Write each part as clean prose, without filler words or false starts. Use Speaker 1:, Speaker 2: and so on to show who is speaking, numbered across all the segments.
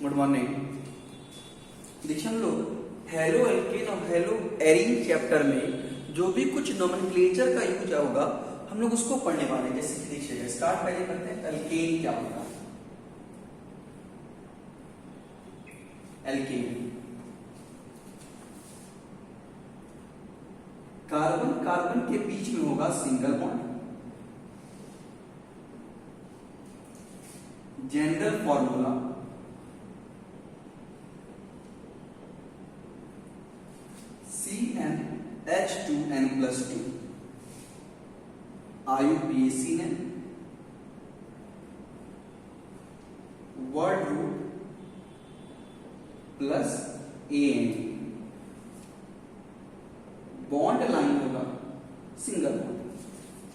Speaker 1: Good morning. देखिए हम लोग हेलो एल्केन और हेलो एरीन चैप्टर में जो भी कुछ नोमेनक्लेचर का यूज होगा हम लोग उसको पढ़ने वाले हैं। जैसे कि देखिए स्टार्ट पहले करते हैं, एल्केन क्या होता है। एल्केन कार्बन कार्बन के बीच में होगा single bond. General formula CnH2n+2 IUPAC ने word root plus AN bond line होगा सिंगल बॉन्ड।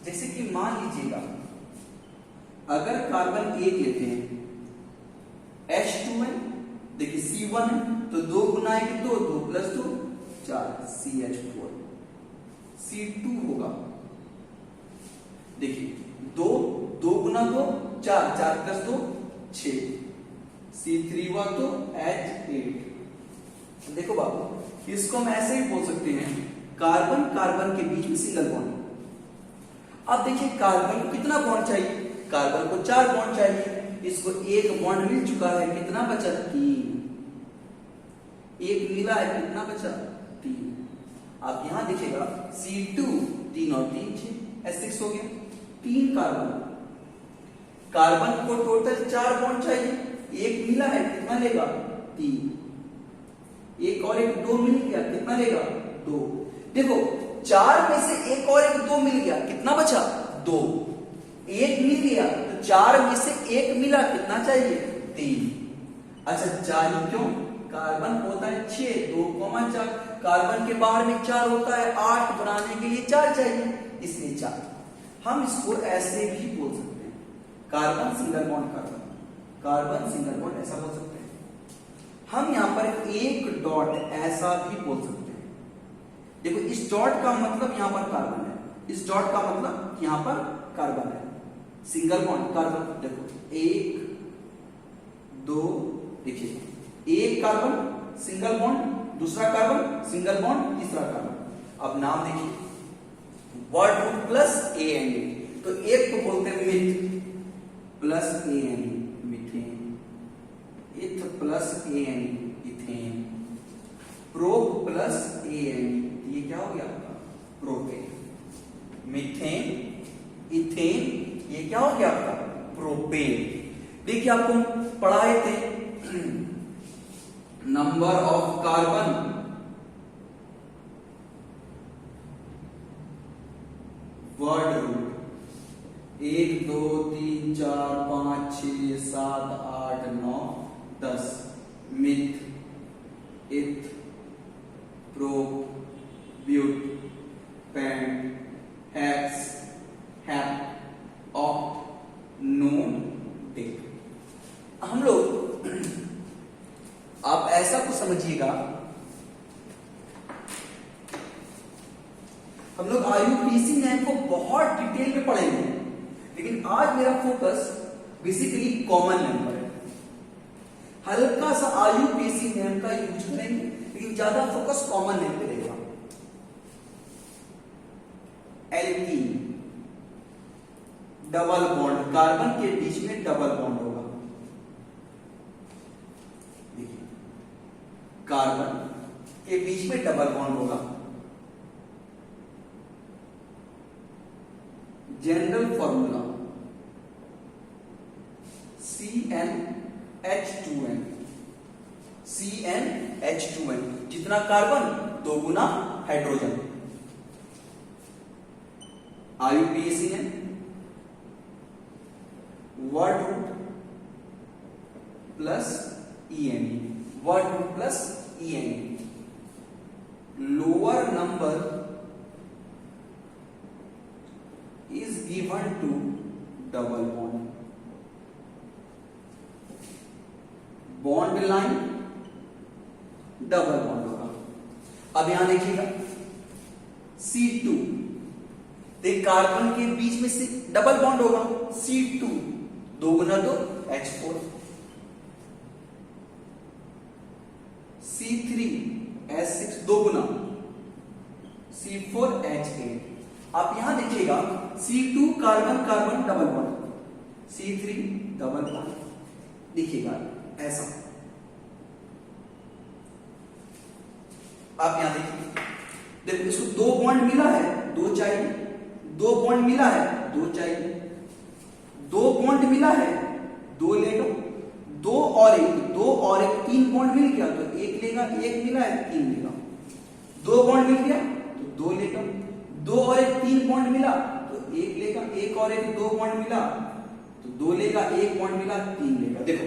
Speaker 1: जैसे कि मान लीजिएगा अगर कार्बन एक लेते हैं H2n, देखिए C1 है तो 2 गुना 1 2 2 प्लस 2 4 CH4। C2 होगा देखिए 2 2 गुना 2 4 4 प्लस 2 6 C3 हुआ तो H8। देखो बाबू इसको हम ऐसे ही बोल सकते हैं कार्बन कार्बन के बीच में सिंगल बॉन्ड। अब देखिए कार्बन को कितना बॉन्ड चाहिए, कार्बन को 4 बॉन्ड चाहिए, इसको एक बॉन्ड मिल चुका है, कितना बचा 3, एक मिला है कितना बचा 3। आप यहां देखिएगा C2 3 और 3 6 S6 हो गया 3 कार्बन। कार्बन को टोटल 4 बॉन्ड चाहिए, एक मिला है कितना लेगा 3, एक और एक 2 मिल गया कितना लेगा 2। देखो 4 में से एक और एक 2 मिल गया कितना बचा 2, एक मिल गया तो 4 में से एक मिला कितना चाहिए 3। अच्छा 4 क्यों, कार्बन होता है 6 2 4, कार्बन के बाहर में 4 होता है 8, बनाने के लिए 4 चाहिए इसलिए 4। हम इसको ऐसे भी बोल सकते हैं carbon single bond carbon, carbon single bond ऐसा बोल सकते हैं। हम यहां पर एक डॉट ऐसा भी बोल सकते हैं। देखो इस डॉट का मतलब यहां पर कार्बन है, इस डॉट का मतलब यहां पर कार्बन है, सिंगल बॉन्ड कार्बन। देखो 1 2 देखिए एक कार्बन सिंगल बॉन्ड, दूसरा कार्बन सिंगल बॉन्ड, तीसरा कार्बन। अब नाम देखिए वर्ड रूट प्लस AN, तो एक को बोलते हैं मिथ प्लस AN मीथेन, इथ plus AN ethane, prop plus AN ये क्या हो गया आपका प्रोपेन। मीथेन इथेन ये क्या हो गया आपका प्रोपेन। देखिए आपको पढ़ाए थे number of carbon word root 1 2 3 4 5 6 7 8 9 10 meth eth prop but pent hex hept oct non dec. हम लोग आप ऐसा कुछ समझिएगा, हम लोग IUPAC नेम को बहुत डिटेल में पढ़ेंगे, लेकिन आज मेरा फोकस बेसिकली कॉमन नंबर है। हल्का सा IUPAC नेम का यूज करेंगे लेकिन ज्यादा फोकस कॉमन नेम पे रहेगा। एल्कीन डबल बॉन्ड, कार्बन के बीच में डबल बॉन्ड होगा। देखिए कार्बन के बीच में डबल बॉन्ड होगा। जनरल फॉर्मूला CnH2n, CnH2n जितना कार्बन 2 गुना हाइड्रोजन। IUPAC ने word root plus EN, word root plus EN, lower number is given to double bond, bond line double bond होगा। अब यहां देखिएगा C2, देख कार्बन के बीच में से डबल बॉन्ड होगा C2 2 गुना 2 H4, C3H6 दो गुना C4H8। आप यहां देखिएगा C2 carbon carbon double bond, C3 double bond, देखिएगा ऐसा। आप यहां देखिए, देखो इसको दो बॉन्ड मिला है, दो चाहिए, दो बॉन्ड मिला है, दो चाहिए, दो बॉन्ड मिला है, दो ले लो, दो और एक, तीन बॉन्ड मिल गया तो एक लेगा, एक मिला है तीन लेगा, दो बॉन्ड मिल गया तो दो लेगा, दो और एक तीन बॉन्ड मिला तो एक लेगा, एक और एक दो बॉन्ड मिला तो दो लेगा, एक बॉन्ड मिला तीन लेगा। देखो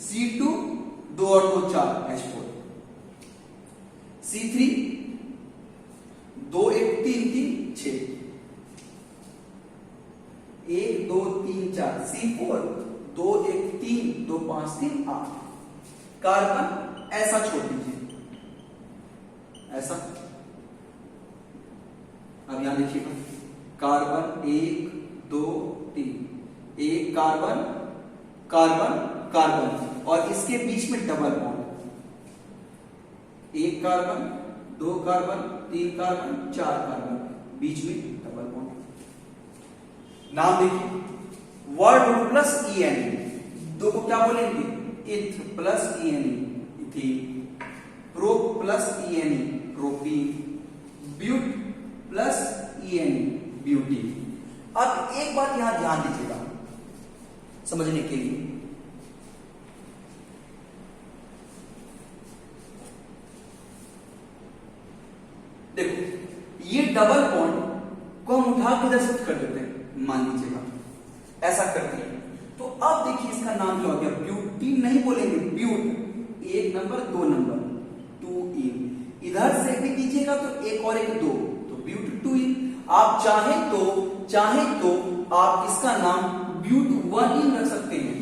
Speaker 1: C2 दो और दो चार H4, C3 दो एक तीन तीन 6, एक दो तीन चार, C4 दो एक तीन दो पांच तीन 8। कार्बन ऐसा छोड़ दीजिए, ऐसा। अब यहां देखिएगा कार्बन 1 2 3, एक कार्बन कार्बन कार्बन और इसके बीच में डबल बॉन्ड, एक कार्बन दो कार्बन तीन कार्बन चार कार्बन, बीच में डबल बॉन्ड। नाम देखिए, वर्ड प्लस ENE, दो को क्या बोलेंगे, eth plus ENE ethene, pro plus ENE propene, but plus ENE butene. अब एक बात यहां ध्यान दीजिएगा समझने के लिए, देखो ये डबल बॉन्ड को हम उठा के इधर शिफ्ट कर देते हैं, मान लीजिएगा ऐसा करते हैं, तो अब देखिए इसका नाम क्या हो गया, ब्यूटीन नहीं बोलेंगे, ब्यूट, एक नंबर दो नंबर 2 इधर से भी दीजिएगा तो एक और एक दो, तो ब्यूट 2। आप चाहे तो आप इसका नाम ब्यूट 1 रख सकते हैं,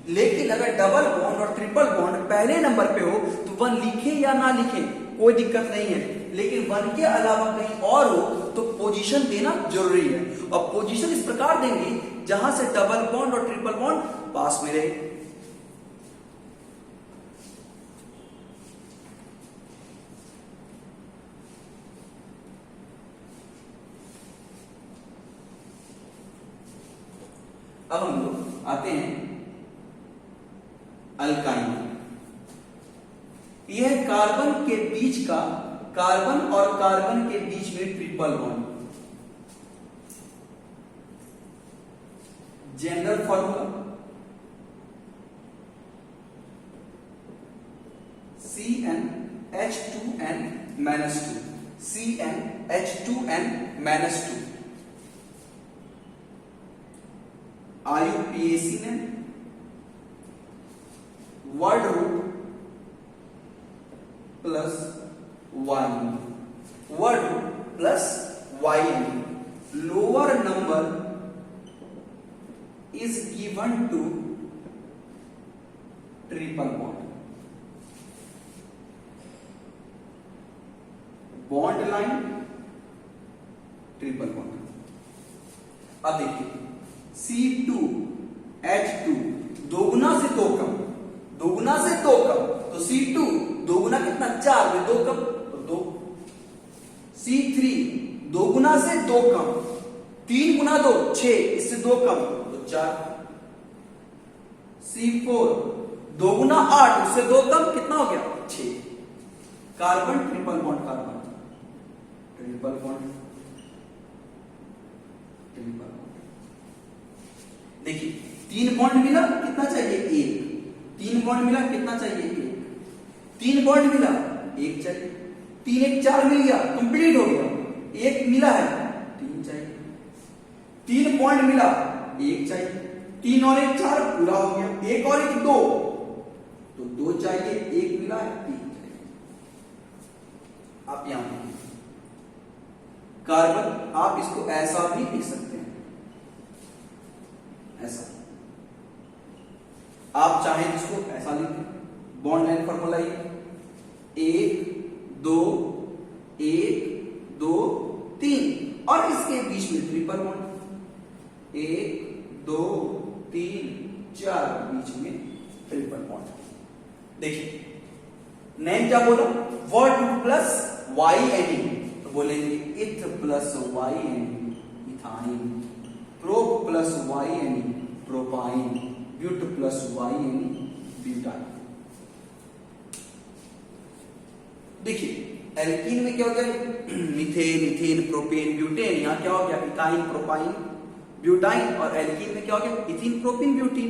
Speaker 1: लेकिन अगर डबल बॉन्ड और ट्रिपल बॉन्ड पहले नंबर पे हो तो 1 लिखे या ना लिखे कोई दिक्कत नहीं है, लेकिन 1 के अलावा कहीं और हो तो पोजीशन देना जरूरी है, और पोजीशन इस प्रकार देंगे जहां से डबल बॉन्ड और ट्रिपल बॉन्ड पास में रहे। अब हम लोग आते हैं अल्काइन। यह कार्बन के बीच का, कार्बन और कार्बन के बीच में triple bond, general formula CnH2n -2, CnH2n -2, IUPAC ने word root plus y, word root plus y, lower number is given to triple bond, bond line triple bond. अब देखिए C2H2 दो गुना से दो कम, दो गुना से दो कम, तो C2 दो गुना कितना 4 में दो कम तो 2, C3 दो गुना से दो कम, 3 गुना 2 6, इससे दो कम तो 4, C4 दो गुना 8, उससे दो कम कितना हो गया 6। Carbon triple bond, carbon triple bond, triple bond. देखिए 3 बॉन्ड मिला कितना चाहिए 1, 3 बॉन्ड मिला कितना चाहिए 1, 3 बॉन्ड मिला 1 चाहिए, 3 1 4 मिल गया कंप्लीट हो गया, 1 मिला है 3 चाहिए, 3 बॉन्ड मिला 1 चाहिए, 3 और 1 4 पूरा हो गया, 1 और 1 2 तो 2 चाहिए, 1 मिला है 3 चाहिए। आप यहां कार्बन, आप इसको ऐसा भी लिख सकते हैं, ऐसा आप चाहें इसको ऐसा लिखें, बॉन्ड लाइन फॉर्मूला 1 2 1 2 3 और इसके बीच में ट्रिपल बॉन्ड 1 2 3 4 बीच में ट्रिपल बॉन्ड। देखिए नेम क्या बोला, word plus Y N E, तो बोलेंगे eth plus Y N E ethyne, prop plus Y N E propyne, but plus Y N E butyne. देखिए एल्कीन में क्या हो गया, मीथेन, इथेन, प्रोपेन, ब्यूटेन, यहाँ क्या हो गया इथाइन, प्रोपाइन, ब्यूटाइन, और एल्कीन में क्या हो गया इथीन, प्रोपिन, ब्यूटीन।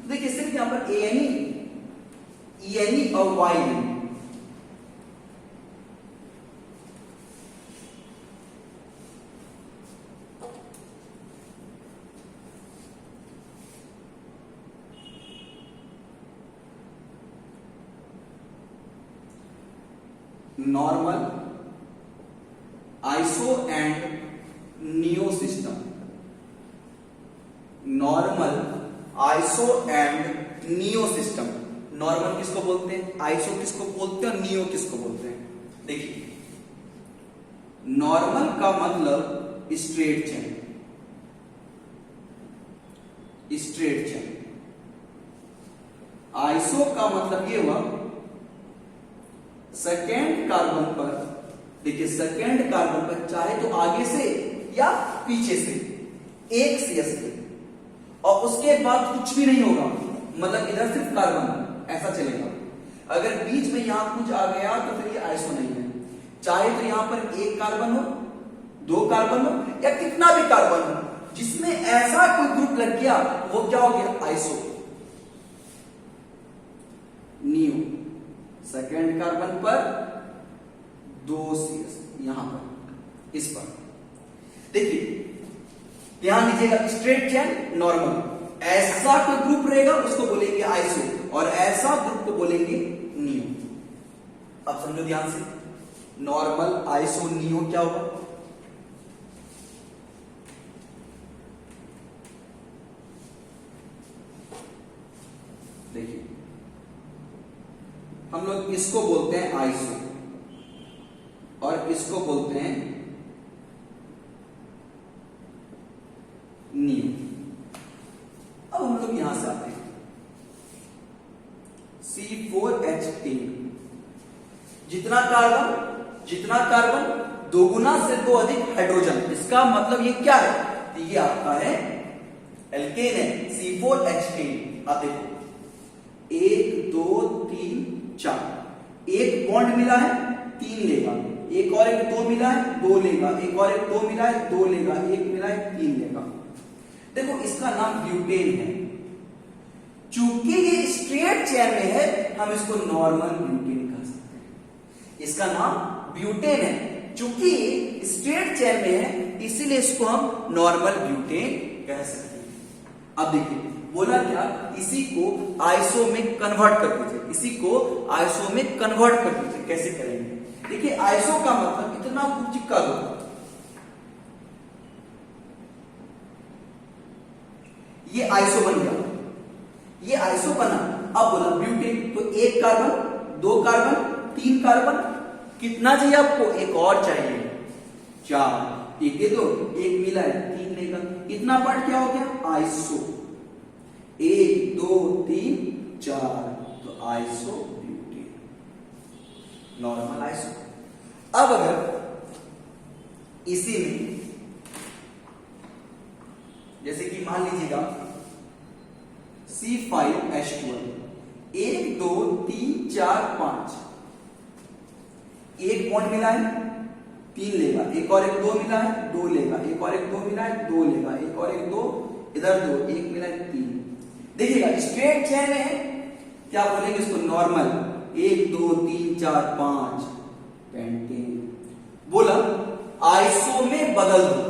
Speaker 1: देखिए सिर्फ यहां पर एएनई और Y normal, iso and neo system, normal, iso and neo system. Normal किसको बोलते हैं, आइसो किसको बोलते हैं और नियो किसको बोलते हैं। देखिए नॉर्मल का मतलब straight chain, straight chain. Iso का मतलब ये हुआ सेकेंड कार्बन पर, देखिए सेकेंड कार्बन पर चाहे तो आगे से या पीछे से एक CS पे, और उसके बाद कुछ भी नहीं होगा, मतलब इधर सिर्फ कार्बन ऐसा चलेगा। अगर बीच में यहां कुछ आ गया तो फिर ये आइसो नहीं है। चाहे तो यहां पर एक कार्बन हो, दो कार्बन हो, या कितना भी कार्बन हो, जिसमें ऐसा कोई ग्रुप लग गया वो क्या हो गया आइसो। नियो, सेकेंड कार्बन पर 2 CS, यहां पर इस पर। देखिए ध्यान दीजिएगा, स्ट्रेट चेन नॉर्मल, ऐसा कोई ग्रुप रहेगा उसको बोलेंगे आइसो, और ऐसा ग्रुप को बोलेंगे नियो। अब समझो ध्यान से, नॉर्मल, आइसो, नियो क्या होगा। देखिए हम लोग इसको बोलते हैं आइसो और इसको बोलते हैं नियो। अब हम लोग यहां से आते हैं, C4H10, जितना कार्बन दोगुना से 2 अधिक हाइड्रोजन, इसका मतलब ये क्या है, तो ये आपका है एल्केन है, C4H10। अब देखो 1 2 3 4, एक बॉन्ड मिला है 3 लेगा, एक और एक 2 मिला है 2 लेगा, एक और एक 2 मिला है 2 लेगा, एक मिला है 3 लेगा। देखो इसका नाम ब्यूटेन है, चूंकि ये स्ट्रेट चेन में है हम इसको नॉर्मल ब्यूटेन कह सकते हैं। इसका नाम ब्यूटेन है, चूंकि स्ट्रेट चेन में है इसीलिए इसको हम नॉर्मल ब्यूटेन कह सकते हैं। अब देखिए बोला क्या, इसी को आइसो में कन्वर्ट कर दीजिए, इसी को आइसो में कन्वर्ट कर दीजिए। कैसे करेंगे, देखिए आइसो का मतलब इतना कुछ चिपका दो, ये आइसो बन गया, ये आइसो बना। अब बोला ब्यूटेन, तो 1 कार्बन 2 कार्बन 3 कार्बन, कितना चाहिए आपको, एक और चाहिए 4, एक दे दो, एक मिला है 3 लेगा, इतना पार्ट क्या हो गया आइसो, 1 2 3 4, तो आइसो ब्यूटेन, नॉर्मल आइसो। अब अगर इसी में जैसे कि मान लीजिएगा C5H12, 1 2 3 4 5, एक बॉन्ड मिला है 3 लेगा, एक और एक 2 मिला है 2 लेगा, एक और एक 2 मिला है 2 लेगा, एक और एक 2, इधर 2, एक मिला है 3। देखिएगा स्ट्रेट चेन में है, क्या बोलेंगे इसको नॉर्मल, 1 2 3 4 5 पेंटेन। बोला आइसो में बदल दो,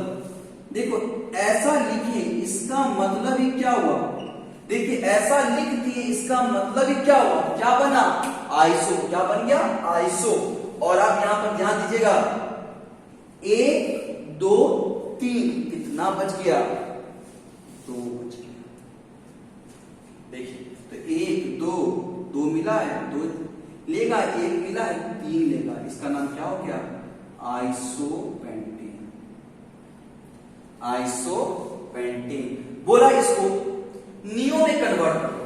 Speaker 1: देखो ऐसा लिखिए, इसका मतलब ही क्या हुआ, देखिए ऐसा लिख दिए, इसका मतलब ही क्या हुआ, क्या बना आइसो, क्या बन गया आइसो। और आप यहां पर ध्यान दीजिएगा, 1 2 3 कितना बच गया, 2 बच गया। देखिए तो 1 2 2 मिला है 2 लेगा, 1 मिला है 3 लेगा, इसका नाम क्या हो गया आइसोपेंटेन, आइसोपेंटेन। बोला इसको नियो में कन्वर्ट करो,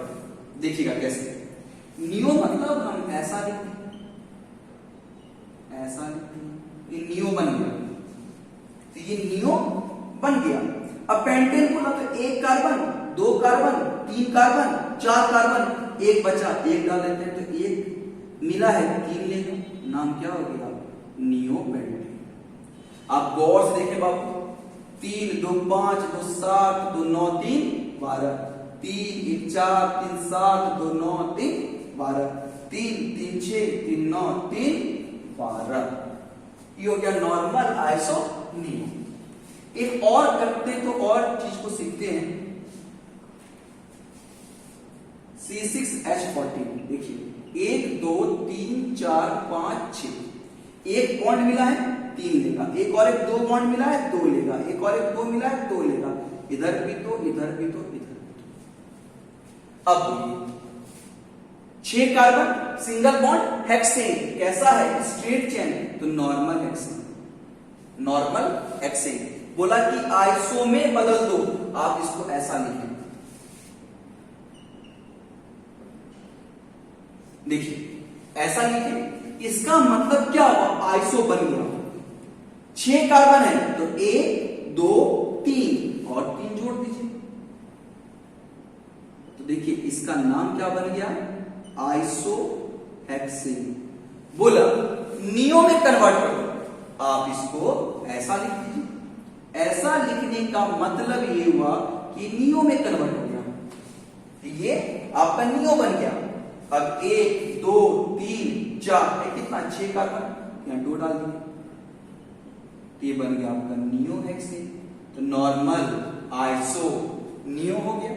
Speaker 1: देखिएगा कैसे। नियो मतलब हम ऐसा लिखते हैं, ऐसा ये नियो बन गया, तो ये नियो बन गया। अब पेंटेन बोला तो 1 कार्बन 2 कार्बन 3 कार्बन 4 कार्बन, एक बचा, एक डाल देते हैं, तो 1 मिला है 3 लेंगे, नाम क्या हो गया? Neo pentane. आप गौर से देखें बाबू, 3 2 5 2 7 2 9 3 12, 3 1 4 3 7 2 9 3 12, 3 3 6 3 9 3 12। ये हो गया नॉर्मल आइसो नियो। एक और करते हैं तो और चीज को सीखते हैं। C6H14 देखिए 1 2 3 4 5 6, एक बॉन्ड मिला है 3 लेगा, एक और एक 2 बॉन्ड मिला है 2 लेगा, एक और एक 2 मिला है 2 लेगा, इधर भी तो इधर भी तो इधर भी तो। अब 6 कार्बन सिंगल बॉन्ड हेक्सेन, कैसा है? स्ट्रेट चेन, तो नॉर्मल हेक्सेन, नॉर्मल हेक्सेन। बोला कि आइसो में बदल दो, आप इसको ऐसा लिखें, देखिए ऐसा लिखें, इसका मतलब क्या हुआ? आइसो बन गया। 6 कार्बन है तो 1 2 3 और 3 जोड़ दीजिए, तो देखिए इसका नाम क्या बन गया? Iso hexane. बोला नियो में कन्वर्ट कर दो, आप इसको ऐसा लिख दीजिए। ऐसा लिखने का मतलब ये हुआ कि नियो में कन्वर्ट हो गया, ये आपका नियो बन गया। अब 1 2 3 4 कितना? 6 कार्बन, यहां 2 डाल दिए, ये बन गया आपका नियो हेक्सेन। तो नॉर्मल आइसो नियो हो गया।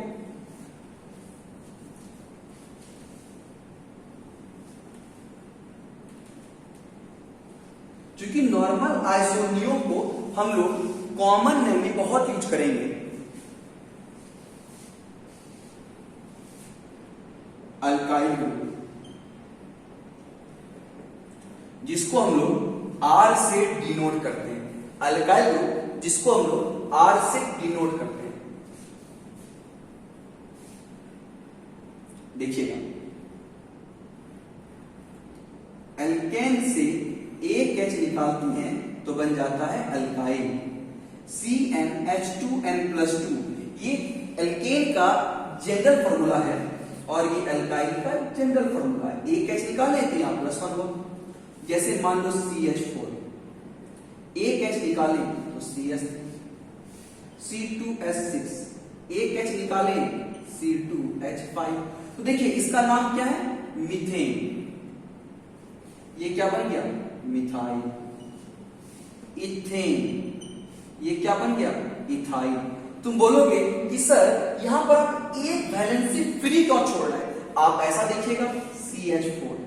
Speaker 1: क्योंकि नॉर्मल आइसोनियो को हम लोग कॉमन नेम में बहुत यूज करेंगे। अल्काइल ग्रुप, जिसको हम लोग आर से डिनोट करते हैं, अल्काइल ग्रुप जिसको हम लोग आर से डिनोट करते हैं। देखिएगा एल्केन से एक H निकालती हैं तो बन जाता है अल्काइल, CnH2n+2, ये एल्केन का जनरल फॉर्मूला है और ये अल्काइल का जनरल फॉर्मूला है। एक H निकाले तो यहां +1 हो, जैसे मान लो CH4, एक H निकाले तो CH3, C2H6, एक H निकाले C2H5। तो देखिए इसका नाम क्या है? मीथेन। ये क्या बन गया? मिथाइल। इथेन, ये क्या बन गया? इथाइल। तुम बोलोगे कि सर यहां पर आप एक वैलेंसी फ्री क्यों छोड़ रहे हैं? आप ऐसा देखिएगा CH4,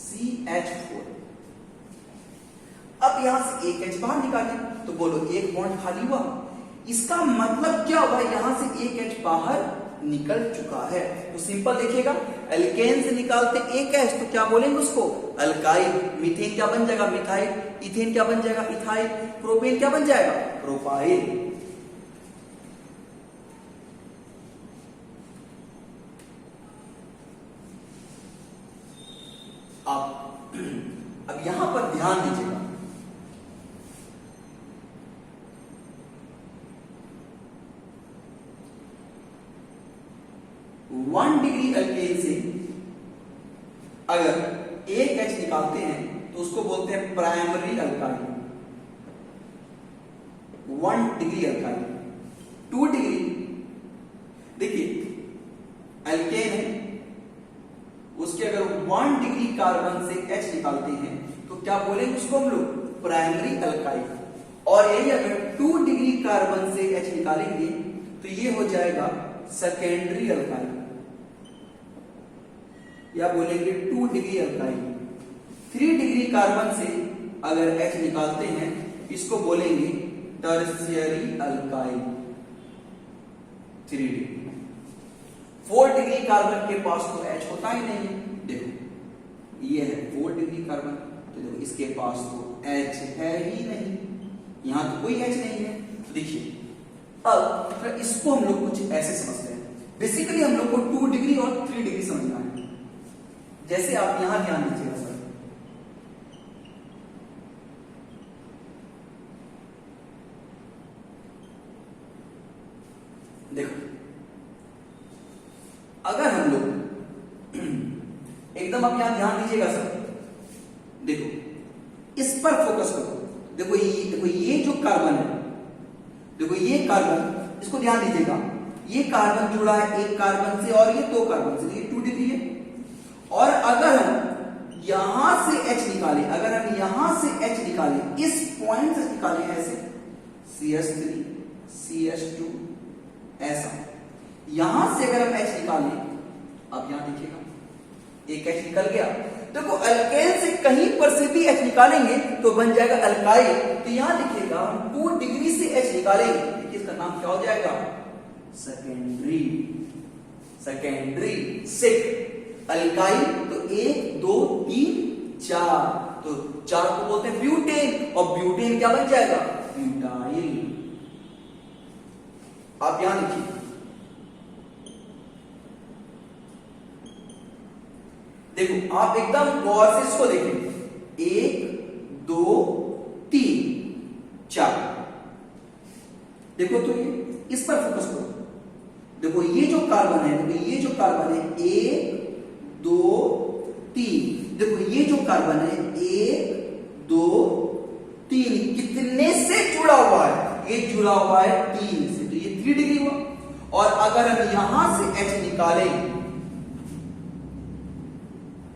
Speaker 1: CH4। अब यहां से एक H बाहर निकाले तो बोलो एक बॉन्ड खाली हुआ, इसका मतलब क्या हुआ? यहां से एक H बाहर निकल चुका है। तो सिंपल देखिएगा, एल्केन से निकालते एक H तो क्या बोलेंगे उसको? अल्काइल। मीथेन क्या बन जाएगा? मिथाइल। इथेन क्या बन जाएगा? इथाइल। प्रोपेन क्या बन जाएगा? प्रोपाइल। अब यहां पर ध्यान दीजिएगा, वन डिग्री एल्केन से अगर एक H निकालते हैं तो उसको बोलते हैं primary alkyl. 1 degree alkyl. 2 degree, देखिए एल्केन है, उसके अगर 1 डिग्री कार्बन से H निकालते हैं तो क्या बोलेंगे उसको हम लोग? Primary alkyl. और यही अगर 2 डिग्री कार्बन से H निकालेंगे तो ये हो जाएगा सेकेंडरी अल्काइल, या बोलेंगे 2 डिग्री अल्काइल। 3 डिग्री कार्बन से अगर H निकालते हैं इसको बोलेंगे tertiary alkyl. 3 degree. 4 degree carbon के पास तो H होता ही नहीं है, देखो ये है 4 डिग्री कार्बन, तो देखो इसके पास तो H है ही नहीं, यहां तो कोई H नहीं है। तो देखिए अब इसको हम लोग कुछ ऐसे समझते हैं। बेसिकली हम लोग को 2 डिग्री और 3 डिग्री समझना है। जैसे आप यहां ध्यान दीजिएगा सर, एकदम आप यहां ध्यान दीजिएगा सर, देखो इस पर फोकस करो। देखो ये जो कार्बन है, देखो ये कार्बन, इसको ध्यान दीजिएगा, ये कार्बन जुड़ा है एक कार्बन से और ये दो कार्बन से, ये 2 डिग्री है। और अगर हम यहां से H निकालें, अगर हम यहां से H निकालें, इस पॉइंट से निकालें ऐसे CH3 CH2 ऐसा, यहां से अगर हम H निकालें, अब यहां देखिएगा एक H निकल गया। देखो अल्केन से कहीं पर से भी H निकालेंगे तो बन जाएगा अल्काइल। तो यहां देखिएगा हम 2 डिग्री से H निकालेंगे, देखिए इसका नाम क्या हो जाएगा, सेकेंडरी। सेकेंडरी सिक अल्काइल। तो 1 2 3 4, तो 4 को बोलते हैं ब्यूटेन, और ब्यूटेन क्या बन जाएगा, ब्यूटाइल। आप यहां लिखिए, देखो आप एकदम गौर से इसको देखें, 1 2 3 4, देखो तो ये इस पर फोकस करो। देखो ये जो कार्बन है, देखो ये जो कार्बन है 1 2 3, देखो ये जो कार्बन है 1 2 3, कितने से जुड़ा हुआ है, ये जुड़ा हुआ है 3 से, तो ये 3 डिग्री हुआ। और अगर हम यहां से H निकालें,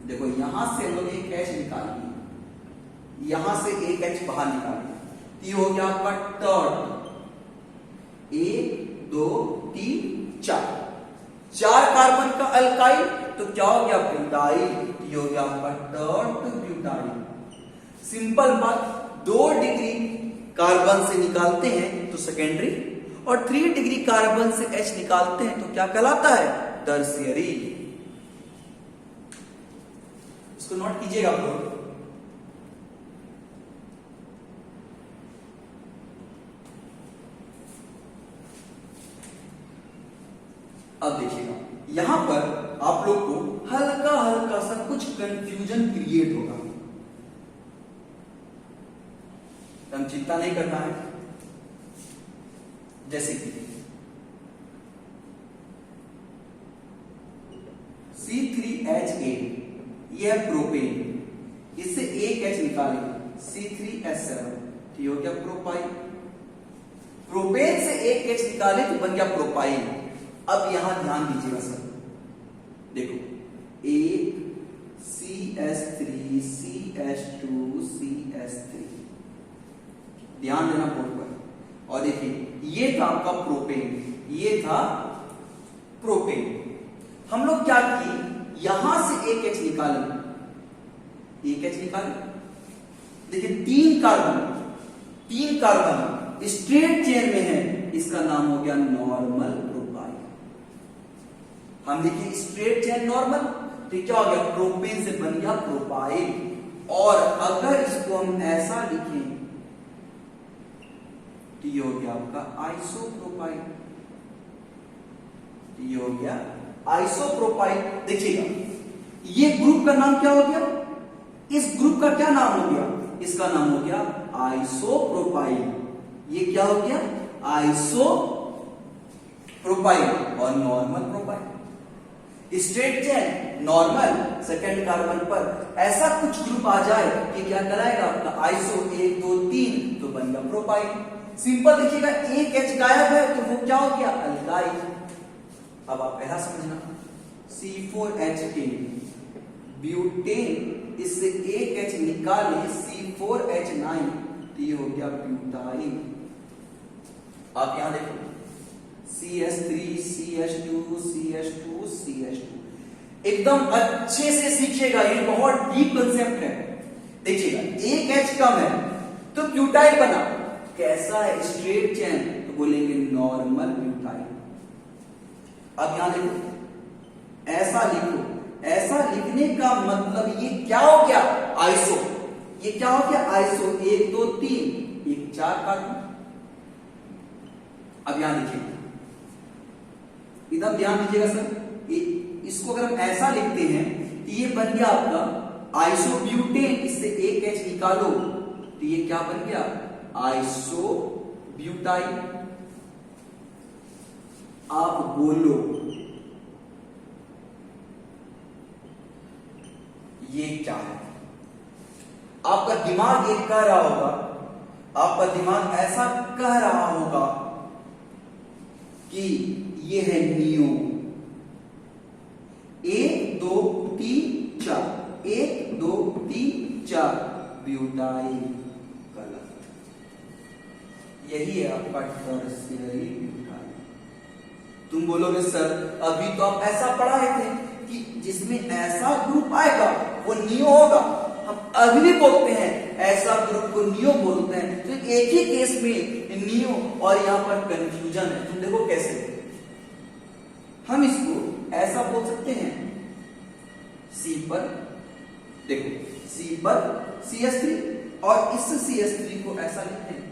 Speaker 1: देखो यहां से हम लोग एक H निकाल लिया, यहां से एक H बाहर निकाल लिया, तो ये हो गया आपका टर्ट। 1 2 3 4, 4 कार्बन का अल्काइल, तो क्या हो गया, ब्यूटाइल। ये हो गया आपका टर्ट ब्यूटाइल। सिंपल बात, 2 डिग्री कार्बन से निकालते हैं तो सेकेंडरी, और 3 डिग्री कार्बन से H निकालते हैं तो क्या कहलाता है, टर्शियरी। इसको नोट कीजिएगा आप लोग। अब देखिएगा यहां पर आप लोग को हल्का हल्का सा कुछ कंफ्यूजन क्रिएट होगा, हम चिंता नहीं करना है। जैसे कि C3H8, यह है प्रोपेन, इससे एक H निकालेंगे C3H7, ठीक हो गया प्रोपाइल। प्रोपेन से एक H निकाले तो बन गया प्रोपाइल। अब यहां ध्यान दीजिएगा सर, देखो एक CH3 CH2 CH3, ध्यान देना बोर्ड पर। और देखिए ये था आपका प्रोपेन, ये था प्रोपेन। हम लोग क्या किए, यहां से एक H निकाले, एक H निकाले, देखिए 3 कार्बन स्ट्रेट चेन में है, इसका नाम हो गया नॉर्मल प्रोपाइल। हम देखिए स्ट्रेट चेन नॉर्मल, तो क्या हो गया, प्रोपेन से बन गया प्रोपाइल। और अगर इसको हम ऐसा लिखें तो ये हो गया आपका आइसोप्रोपाइल, ये हो गया आइसोप्रोपाइल। देखिएगा ये ग्रुप का नाम क्या हो गया, इस ग्रुप का क्या नाम हो गया, इसका नाम हो गया आइसोप्रोपाइल। ये क्या हो गया, आइसोप्रोपाइल और normal propyl. Straight chain normal, second carbon पर ऐसा कुछ ग्रुप आ जाए कि क्या कहलाएगा आपका आइसो, 1 2 3, तो बन गया प्रोपाइल। सिंपल देखिएगा, एक H गायब है तो वो क्या हो गया, अल्काइल। अब आप पहला समझना, C4H8 ब्यूटेन, इससे एक H निकाले C4H9, तो ये हो गया ब्यूटाइल। आप यहां देखो CH3 CH2 CH2 CH2, एकदम अच्छे से सीखिएगा, ये बहुत डीप कंसेप्ट है। देखिएगा एक H कम है तो ब्यूटाइल बना, कैसा है, स्ट्रेट चेन, तो बोलेंगे नॉर्मल ब्यूटाइल। अब यहां देखो ऐसा लिखो, ऐसा लिखने का मतलब ये क्या हो गया, आइसो। ये क्या हो गया, आइसो, 1 2 3, एक 4 कार्बन। अब यहां देखिए, एकदम ध्यान दीजिएगा सर, इसको अगर हम ऐसा लिखते हैं तो ये बन गया आपका आइसोब्यूटेन, इससे एक H निकालो तो ये क्या बन गया, आइसोब्यूटाइल। आप बोलो ये क्या है? आपका दिमाग ये कह रहा होगा, आपका दिमाग ऐसा कह रहा होगा कि ये है नियो। 1 2 3 4, 1 2 3 4, ब्यूटाइल। गलत। यही है आपका टर्शियरी ब्यूटाइल। तुम बोलोगे सर अभी तो आप ऐसा पढ़ाए थे कि जिसमें ऐसा ग्रुप आएगा वो नियो होगा। हम अभी भी बोलते हैं ऐसा ग्रुप को नियो बोलते हैं। तो एक ही केस में नियो और यहां पर कंफ्यूजन है। तुम देखो कैसे हम इसको ऐसा बोल सकते हैं, सी पर देखो, सी पर CH3 और इस CH3 को ऐसा लिखते हैं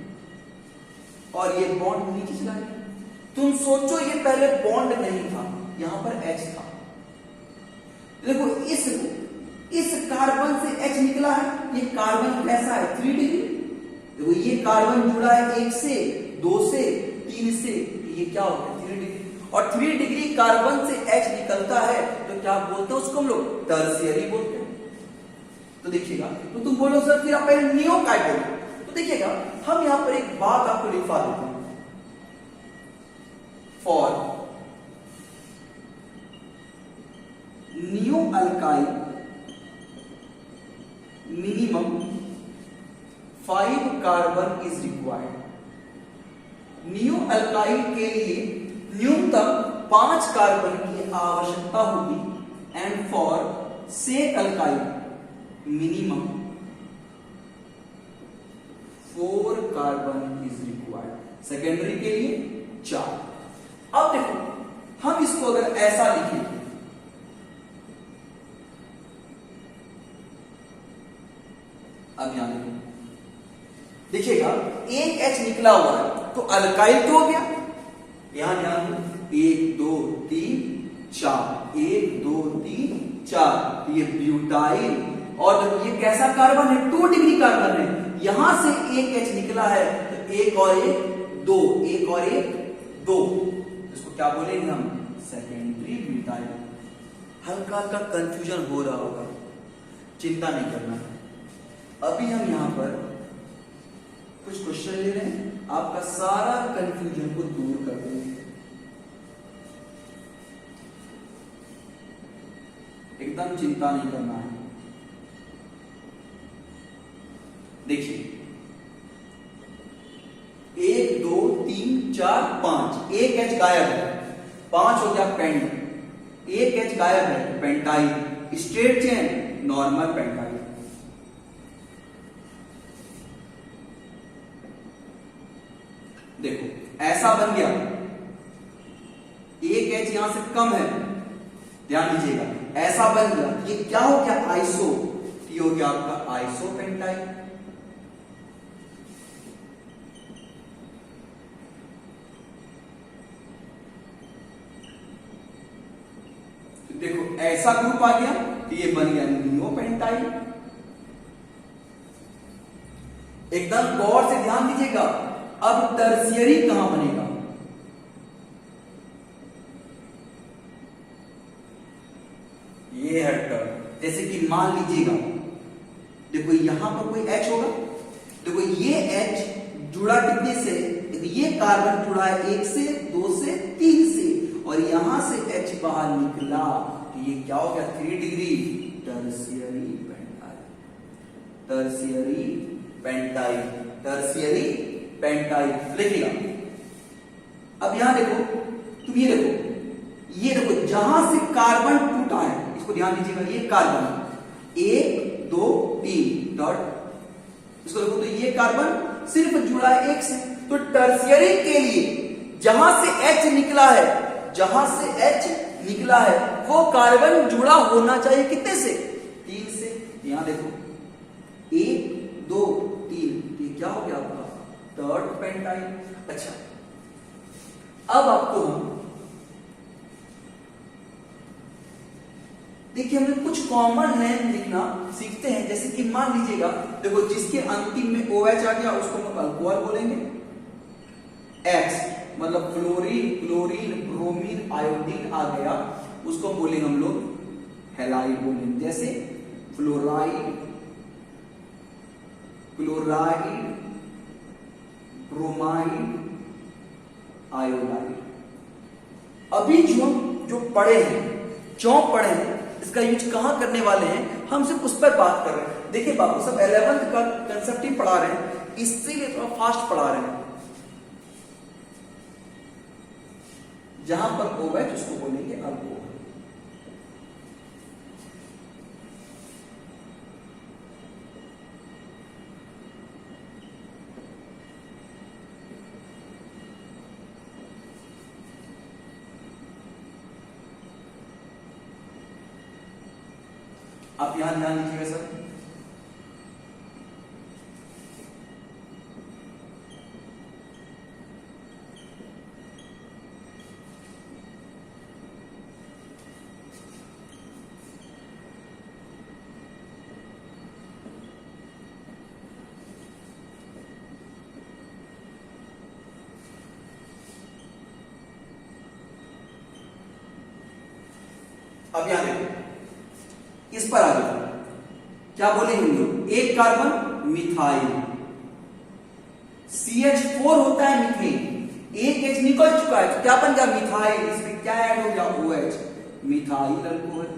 Speaker 1: और ये बॉन्ड नीचे चला गया। तुम सोचो ये पहले बॉन्ड नहीं था, यहां पर H था। देखो इस कार्बन से H निकला है, ये कार्बन कैसा है 3 डिग्री। देखो ये कार्बन जुड़ा है 1 से 2 से 3 से, ये क्या हो गया 3 डिग्री। और 3 डिग्री कार्बन से H निकलता है तो क्या बोलते हैं उसको हम लोग? टर्शियरी बोलते हैं। तो देखिएगा, तो तुम बोलो सर फिर आप पहले नियो काय बोलो। तो देखिएगा हम यहां पर एक बात आपको लिखवा देते हैं, for neo alkyl minimum 5 carbon is required. Neo alkyl के लिए न्यूनतम 5 कार्बन की आवश्यकता होगी। एंड फॉर से alkyl minimum 4 carbon is required. Secondary के लिए 4। अब देखो हम इसको अगर ऐसा लिखें, अब यहां देखिएगा एक H निकला हुआ है तो अल्काइल तो हो गया। यहां ध्यान दो, 1 2 3 4, 1 2 3 4, ये ब्यूटाइल। और ये कैसा कार्बन है? 2 डिग्री कार्बन है। यहां से एक H निकला है तो 1 और 1 2, 1 और 1 2, इसको क्या बोलेंगे हम? Secondary butyl. हल्का हल्का कंफ्यूजन हो रहा होगा, चिंता नहीं करना है। अभी हम यहां पर कुछ क्वेश्चन ले रहे हैं, आपका सारा कंफ्यूजन को दूर कर देंगे। एकदम चिंता नहीं करना है। देखिए 1 2 3 4 5, एक H गायब है, 5 हो गया पेंट। एक H गायब है, pentyl. Straight chain, normal pentyl. देखो ऐसा बन गया, एक H यहां से कम है, ध्यान दीजिएगा, ऐसा बन गया। ये क्या हो गया? आइसो। ये हो गया आपका आइसोपेंटाइल। देखो ऐसा ग्रुप आ गया तो ये बन गया नियोपेंटाइल। एकदम गौर से ध्यान दीजिएगा। अब टर्शियरी कहां बनेगा? ये है टर्म। जैसे कि मान लीजिएगा, देखो यहां पर कोई H होगा। देखो ये H जुड़ा कितने से? देखो ये कार्बन जुड़ा है 1 से 2 से 3 से, और यहां से H बाहर निकला तो ये क्या हो गया? 3 degree. Tertiary pentyl. Tertiary pentyl. Tertiary pentyl लिखिएगा। अब यहां देखो, तुम ये देखो जहां से कार्बन टूटा है, इसको ध्यान दीजिएगा। ये कार्बन 1 2 3 डॉट, इसको देखो तो ये कार्बन सिर्फ जुड़ा है 1 से। तो टर्शियरी के लिए जहां से H निकला है, जहां से H निकला है वो कार्बन जुड़ा होना चाहिए कितने से? 3 से। यहां देखो 1 2 3, ये क्या हो गया आपका? Third pentyl. अच्छा, अब आपको हम देखिए हमें कुछ कॉमन नेम लिखना सीखते हैं। जैसे कि मान लीजिएगा, देखो जिसके अंतिम में OH आ गया उसको हम अल्कोहल बोलेंगे। X मतलब फ्लोरीन, क्लोरीन, ब्रोमीन, आयोडीन आ गया, उसको बोलेंगे हम लोग हैलाइड बोलेंगे। जैसे फ्लोराइड, क्लोराइड, ब्रोमाइड, आयोडाइड। अभी जो पढ़े हैं, क्यों पढ़े हैं, इसका यूज कहां करने वाले हैं, हम सिर्फ उस पर बात कर रहे हैं। देखिए बाबू, सब 11th का कंसेप्ट ही पढ़ा रहे हैं, इसीलिए थोड़ा फास्ट पढ़ा रहे हैं। जहां पर OH उसको बोलेंगे अल्कोहल। आप यहां ध्यान दीजिएगा सर। अब यहां देखो, इस पर आ जाओ, क्या बोलेंगे हम लोग, एक कार्बन मिथाइल, CH4 होता है मीथेन, एक H निकल चुका है तो क्या बन गया मिथाइल, इसमें क्या ऐड हो गया OH, मिथाइल अल्कोहल।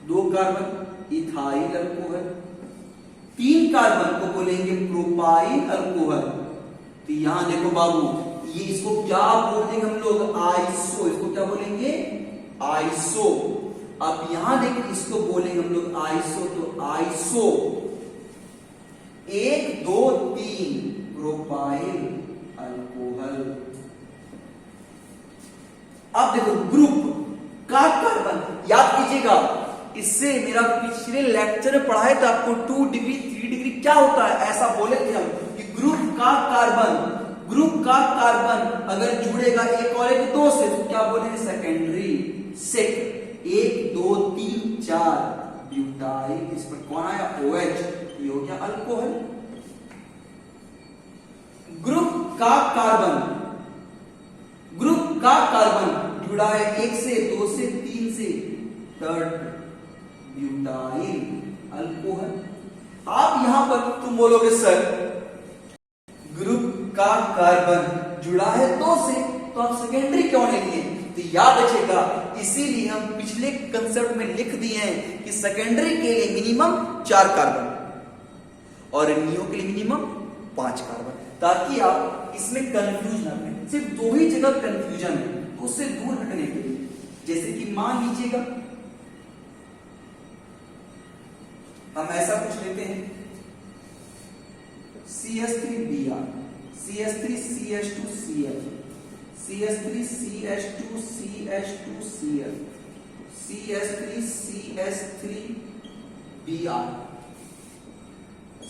Speaker 1: दो कार्बन इथाइल अल्कोहल, तीन कार्बन को बोलेंगे प्रोपाइल अल्कोहल। तो यहां देखो बाबू, ये इसको क्या बोल देंगे हम लोग, आइसो, इसको क्या बोलेंगे, आइसो। अब यहां देखिए, इसको बोलेंगे हम लोग आइसो, तो आइसो 1 2 3 प्रोपाइल अल्कोहल। अब देखो ग्रुप का कार्बन, याद कीजिएगा, इससे मेरा पिछले लेक्चर में पढ़ाया था आपको 2 डिग्री 3 डिग्री क्या होता है, ऐसा बोले थे हम कि ग्रुप का कार्बन अगर जुड़ेगा एक और एक दो से तो क्या बोलेंगे, सेकेंडरी। सेक 1 2 3 4 ब्यूटाइल, इस पर कौन आया, OH, ये हो गया अल्कोहल। ग्रुप का कार्बन जुड़ा है 1 से 2 से 3 से, थर्ड ब्यूटाइल अल्कोहल। आप यहां पर तुम बोलोगे सर ग्रुप का कार्बन जुड़ा है 2 से, तो आप सेकेंडरी क्यों लेंगे, तो याद रखिएगा, इसीलिए हम पिछले कंसेप्ट में लिख दिए हैं कि सेकेंडरी के लिए मिनिमम 4 कार्बन और नियो के लिए मिनिमम 5 कार्बन, ताकि आप इसमें कंफ्यूज ना करें। सिर्फ 2 ही जगह कंफ्यूजन है, तो उससे दूर हटने के लिए, जैसे कि मान लीजिएगा हम ऐसा कुछ लेते हैं, CH3Br, CH3CH2Cl, CH3CH2CH2Cl, CH3CH3Br,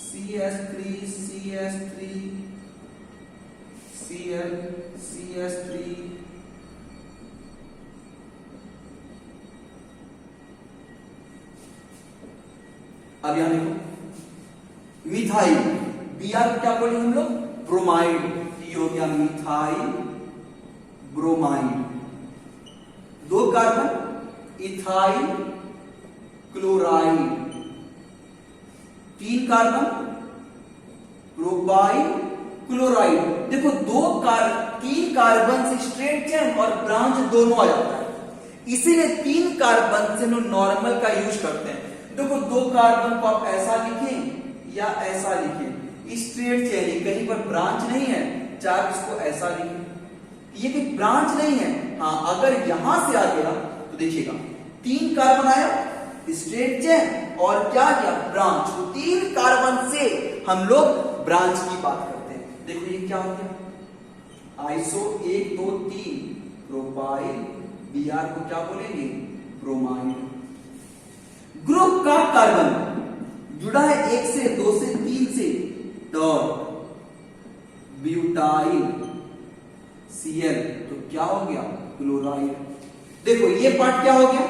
Speaker 1: CH3CH3Cl, CH3 अब यहां देखो मिथाइल, Br क्या बोलेंगे हम लोग, ब्रोमाइड, ये हो गया methyl bromide. 2 carbon ethyl chloride, 3 carbon propyl chloride. देखो 3 कार्बन से स्ट्रेट चेन और ब्रांच दोनों आ जाता है, इसीलिए 3 कार्बन से हम नॉर्मल का यूज करते हैं। देखो 2 कार्बन को आप ऐसा लिखें या ऐसा लिखें, स्ट्रेट चेन, कहीं पर ब्रांच नहीं है, चाहे इसको ऐसा लिखें, ये कि ब्रांच नहीं है। हाँ, अगर यहां से आ गया तो देखिएगा 3 कार्बन आया, स्ट्रेट चेन और क्या किया, ब्रांच। तो 3 कार्बन से हम लोग ब्रांच की बात करते हैं। देखो ये क्या हो गया, आइसो 1 2 3 प्रोपाइल, Br को क्या बोलेंगे, ब्रोमाइड। ग्रुप का कार्बन जुड़ा है 1 से 2 से 3 से, थर्ड ब्यूटाइल Cl, तो क्या हो गया, क्लोराइड। देखो ये पार्ट क्या हो गया,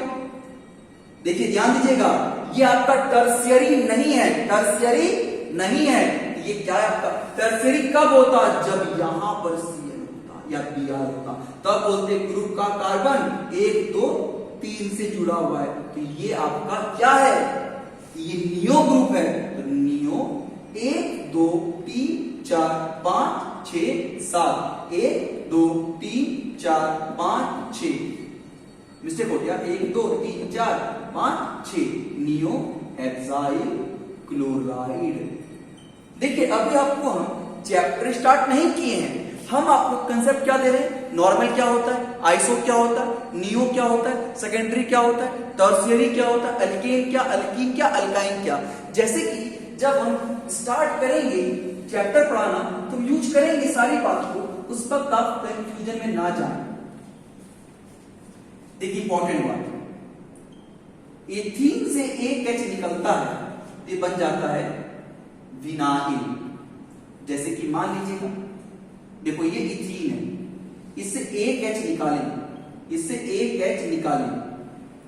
Speaker 1: देखिए ध्यान दीजिएगा, ये आपका टर्शियरी नहीं है, टर्शियरी नहीं है, ये क्या है आपका टर्शियरी कब होता, जब यहां पर Cl होता या Br होता, तब बोलते ग्रुप का कार्बन 1 2 3 से जुड़ा हुआ है, तो ये आपका क्या है, ये नियो ग्रुप है तो नियो 1 2 3 4 5 6 7 1 2 3 4 5 6 मिस्टेक हो गया 1 2 3 4 5 6 नियो हेक्साइल क्लोराइड। देखिए अभी आपको हम चैप्टर स्टार्ट नहीं किए हैं, हम आपको कंसेप्ट क्या दे रहे हैं, नॉर्मल क्या होता है, आइसो क्या होता है, नियो क्या होता है, सेकेंडरी क्या होता है, टर्शियरी क्या होता है, अल्केन क्या, अल्कीन क्या, अल्काइन क्या। जैसे कि जब हम स्टार्ट करेंगे चैप्टर पढ़ाना तो यूज करेंगे सारी बात को, उस वक्त आप कंफ्यूजन में ना जाए। देखिए इंपॉर्टेंट बात, एथीन से एक एच निकलता है तो ये बन जाता है विनाइल। जैसे कि मान लीजिएगा देखो ये इथीन है, इससे एक एच निकालें, इससे एक एच निकालें,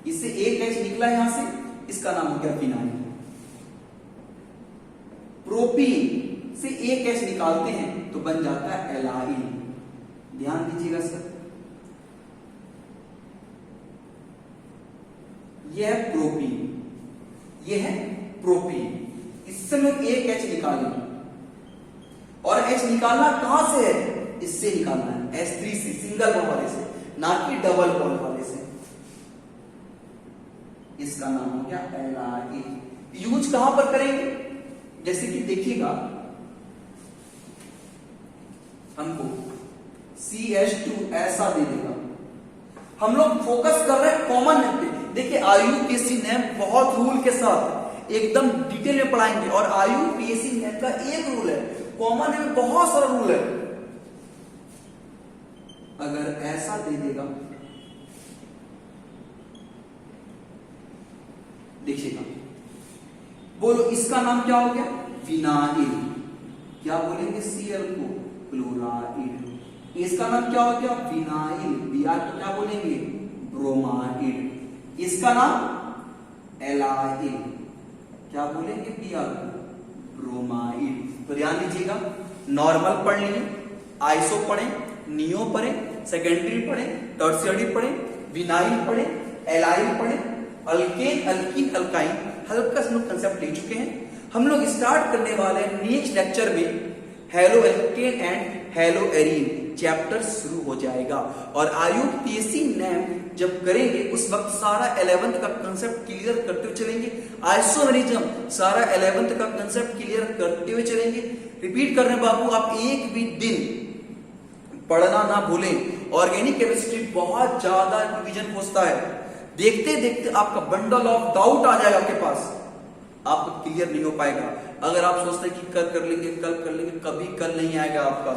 Speaker 1: इससे एक एच निकला यहां से, इसका नाम हो गया विनाइल। प्रोपीन से एक एच निकालते हैं तो बन जाता है एलाइन। ध्यान दीजिएगा सर, यह है प्रोपीन, यह है प्रोपीन। इससे लोग एक एच निकालेंगे और एच निकालना कहां से है, इससे निकालना है H3 से, सिंगल बॉन्ड वाले से, ना कि डबल बॉन्ड वाले से। इसका नाम हो गया एलाइन। यूज कहां पर करेंगे, जैसे कि देखिएगा हमको CH2 ऐसा दे देगा, हम लोग फोकस कर रहे हैं कॉमन नेम पे। देखिए IUPAC नेम बहुत रूल के साथ एकदम डिटेल में पढ़ाएंगे, और IUPAC नेम का एक रूल है, कॉमन नेम में बहुत सारा रूल है। अगर ऐसा दे देगा, देखिएगा, बोलो इसका नाम क्या हो गया, विनाइल। क्या बोलेंगे Cl को, क्लोराइड। इसका नाम क्या हो गया, विनाइल। Br को क्या बोलेंगे, ब्रोमाइड। इसका नाम एलाइल, क्या बोलेंगे Br को, ब्रोमाइड। तो ध्यान दीजिएगा, नॉर्मल पढ़ लिए, आइसो पढ़े, नियो पढ़े, सेकेंडरी पढ़े, टर्शियरी पढ़े, विनाइल पढ़े, एलाइल पढ़े, अल्केन, अल्कीन, अल्काइन, हल्का सा कंसेप्ट ले चुके हैं। हम लोग स्टार्ट करने वाले हैं नेक्स्ट लेक्चर में halo alkane and hello arene chapter शुरू हो जाएगा, और IUPAC नेम जब करेंगे उस वक्त सारा 11th का कंसेप्ट क्लियर करते हुए चलेंगे। आइसोमेरिज्म सारा 11th का कंसेप्ट क्लियर करते हुए चलेंगे। रिपीट कर रहे हैं बाबू, आप एक भी दिन पढ़ना ना भूलें। ऑर्गेनिक केमिस्ट्री बहुत ज्यादा डिवीजन खोजता है, देखते देखते आपका बंडल ऑफ डाउट आ जाएगा आपके पास, आपको क्लियर नहीं हो पाएगा। अगर आप सोचते हैं कि कल कर लेंगे, कल कर लेंगे, कभी कल नहीं आएगा आपका।